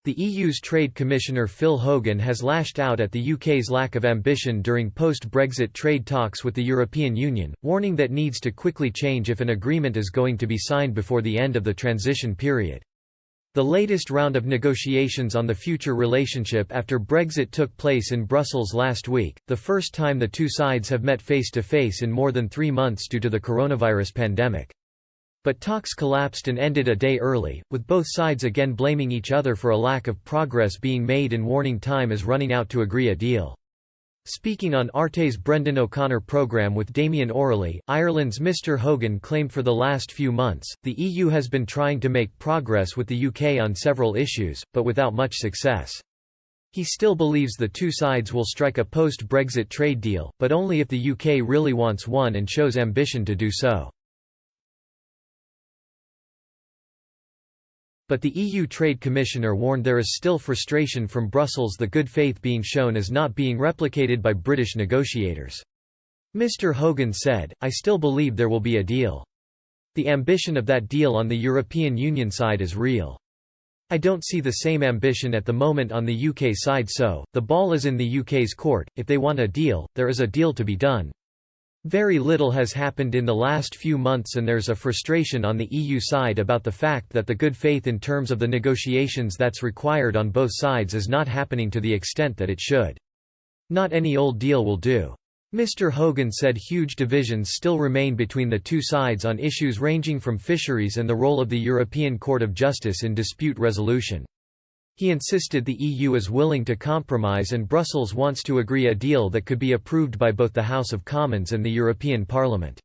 The EU's Trade Commissioner Phil Hogan has lashed out at the UK's lack of ambition during post-Brexit trade talks with the European Union, warning that needs to quickly change if an agreement is going to be signed before the end of the transition period. The latest round of negotiations on the future relationship after Brexit took place in Brussels last week, the first time the two sides have met face-to-face in more than 3 months due to the coronavirus pandemic. But talks collapsed and ended a day early, with both sides again blaming each other for a lack of progress being made and warning time is running out to agree a deal. Speaking on RTÉ's Brendan O'Connor programme with Damien O'Reilly, Ireland's Mr Hogan claimed for the last few months, the EU has been trying to make progress with the UK on several issues, but without much success. He still believes the two sides will strike a post-Brexit trade deal, but only if the UK really wants one and shows ambition to do so. But the EU Trade Commissioner warned there is still frustration from Brussels, the good faith being shown as not being replicated by British negotiators. Mr Hogan said, "I still believe there will be a deal. The ambition of that deal on the European Union side is real. I don't see the same ambition at the moment on the UK side, so, the ball is in the UK's court. If they want a deal, there is a deal to be done. Very little has happened in the last few months and there's a frustration on the EU side about the fact that the good faith in terms of the negotiations that's required on both sides is not happening to the extent that it should. Not any old deal will do." Mr Hogan said huge divisions still remain between the two sides on issues ranging from fisheries and the role of the European Court of Justice in dispute resolution. He insisted the EU is willing to compromise and Brussels wants to agree a deal that could be approved by both the House of Commons and the European Parliament.